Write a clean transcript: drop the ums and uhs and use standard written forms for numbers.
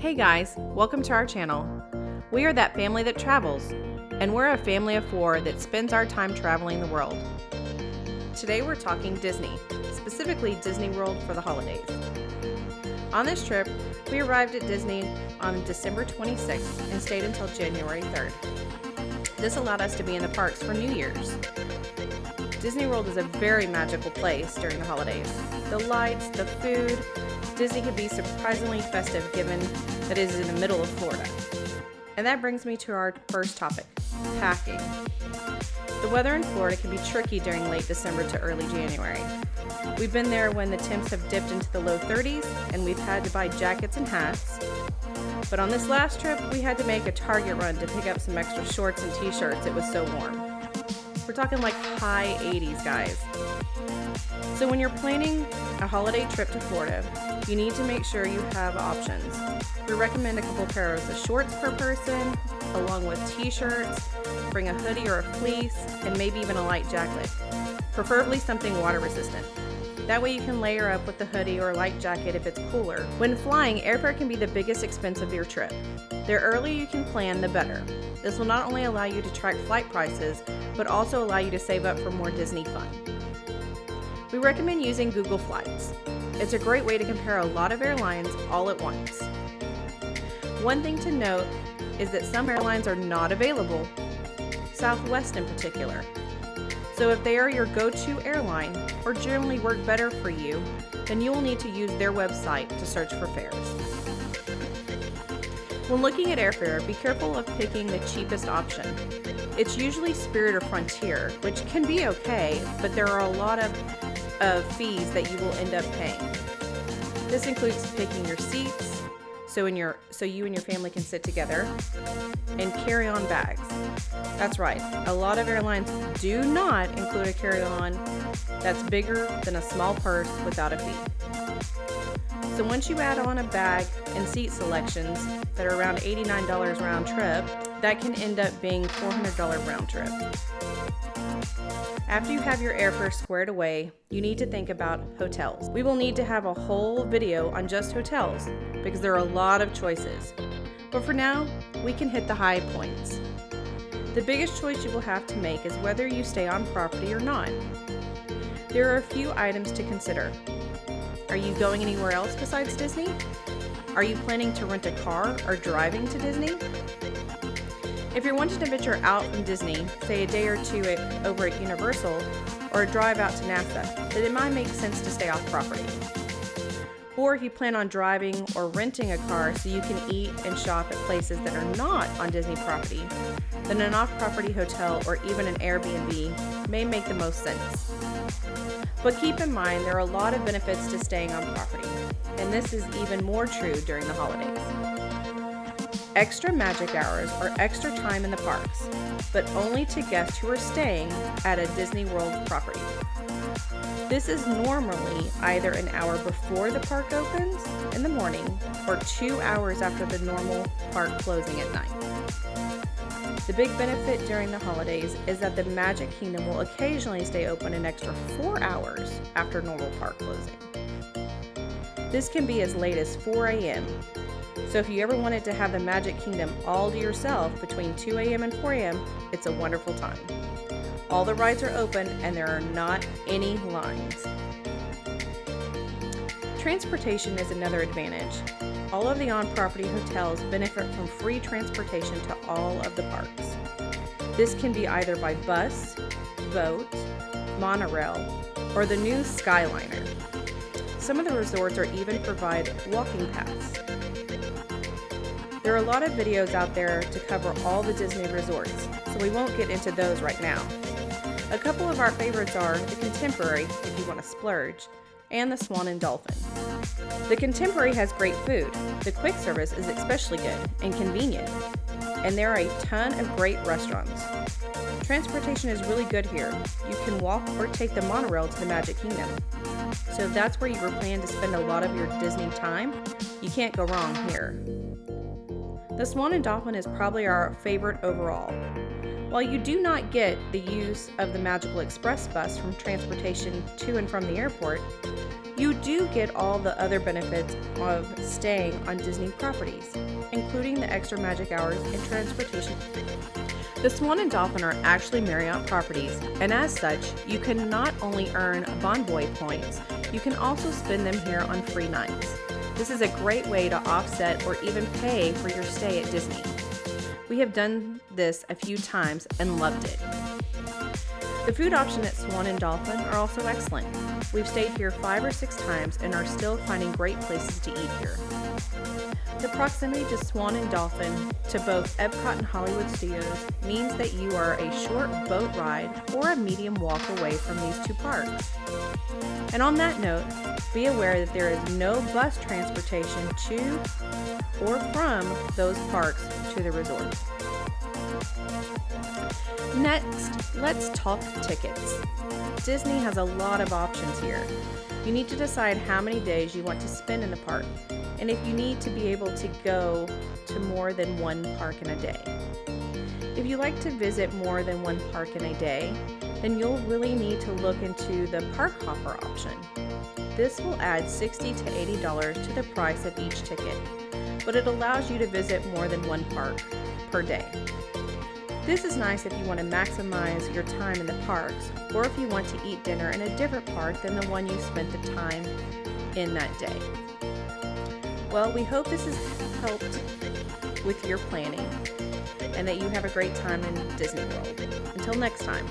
Hey guys, welcome to our channel. We are that family that travels, and we're a family of 4 that spends our time traveling the world. Today we're talking Disney, specifically Disney World for the holidays. On this trip, we arrived at Disney on December 26th and stayed until January 3rd. This allowed us to be in the parks for New Year's. Disney World is a very magical place during the holidays. The lights, the food, Disney can be surprisingly festive given that it is in the middle of Florida. And that brings me to our first topic, packing. The weather in Florida can be tricky during late December to early January. We've been there when the temps have dipped into the low 30s and we've had to buy jackets and hats. But on this last trip, we had to make a Target run to pick up some extra shorts and t-shirts. It was so warm. We're talking like high 80s, guys. So when you're planning a holiday trip to Florida, you need to make sure you have options. We recommend a couple pairs of shorts per person, along with t-shirts, bring a hoodie or a fleece, and maybe even a light jacket, preferably something water resistant. That way you can layer up with the hoodie or light jacket if it's cooler. When flying, airfare can be the biggest expense of your trip. The earlier you can plan, the better. This will not only allow you to track flight prices, but also allow you to save up for more Disney fun. We recommend using Google Flights. It's a great way to compare a lot of airlines all at once. One thing to note is that some airlines are not available, Southwest in particular. So if they are your go-to airline or generally work better for you, then you will need to use their website to search for fares. When looking at airfare, be careful of picking the cheapest option. It's usually Spirit or Frontier, which can be okay, but there are a lot of fees that you will end up paying. This includes picking your seats, so you and your family can sit together, and carry-on bags. That's right, a lot of airlines do not include a carry-on that's bigger than a small purse without a fee. So once you add on a bag and seat selections that are around $89 round trip, that can end up being $400 round trip. After you have your airfare squared away, you need to think about hotels. We will need to have a whole video on just hotels because there are a lot of choices. But for now, we can hit the high points. The biggest choice you will have to make is whether you stay on property or not. There are a few items to consider. Are you going anywhere else besides Disney? Are you planning to rent a car or driving to Disney? If you're wanting to venture out from Disney, say a day or two over at Universal, or a drive out to NASA, then it might make sense to stay off property. Or if you plan on driving or renting a car so you can eat and shop at places that are not on Disney property, then an off-property hotel or even an Airbnb may make the most sense. But keep in mind there are a lot of benefits to staying on property, and this is even more true during the holidays. Extra magic hours are extra time in the parks, but only to guests who are staying at a Disney World property. This is normally either an hour before the park opens in the morning or 2 hours after the normal park closing at night. The big benefit during the holidays is that the Magic Kingdom will occasionally stay open an extra 4 hours after normal park closing. This can be as late as 4 a.m. So if you ever wanted to have the Magic Kingdom all to yourself between 2 a.m. and 4 a.m., it's a wonderful time. All the rides are open and there are not any lines. Transportation is another advantage. All of the on-property hotels benefit from free transportation to all of the parks. This can be either by bus, boat, monorail, or the new Skyliner. Some of the resorts are even provide walking paths. There are a lot of videos out there to cover all the Disney resorts, so we won't get into those right now. A couple of our favorites are the Contemporary, if you want to splurge, and the Swan and Dolphin. The Contemporary has great food. The quick service is especially good and convenient, and there are a ton of great restaurants. Transportation is really good here. You can walk or take the monorail to the Magic Kingdom. So if that's where you were planning to spend a lot of your Disney time, you can't go wrong here. The Swan and Dolphin is probably our favorite overall. While you do not get the use of the Magical Express bus from transportation to and from the airport, You do get all the other benefits of staying on Disney properties, including the extra magic hours and transportation. The Swan and Dolphin are actually Marriott properties, and as such, you can not only earn Bonvoy points, you can also spend them here on free nights. This is a great way to offset or even pay for your stay at Disney. We have done this a few times and loved it. The food options at Swan and Dolphin are also excellent. We've stayed here 5 or 6 times and are still finding great places to eat here. The proximity to Swan and Dolphin to both Epcot and Hollywood Studios means that you are a short boat ride or a medium walk away from these two parks. And on that note, be aware that there is no bus transportation to or from those parks to the resorts. Next, let's talk tickets. Disney has a lot of options here. You need to decide how many days you want to spend in the park, and if you need to be able to go to more than one park in a day. If you like to visit more than one park in a day, then you'll really need to look into the park hopper option. This will add $60 to $80 to the price of each ticket, but it allows you to visit more than one park per day. This is nice if you want to maximize your time in the parks, or if you want to eat dinner in a different park than the one you spent the time in that day. Well, we hope this has helped with your planning and that you have a great time in Disney World. Until next time.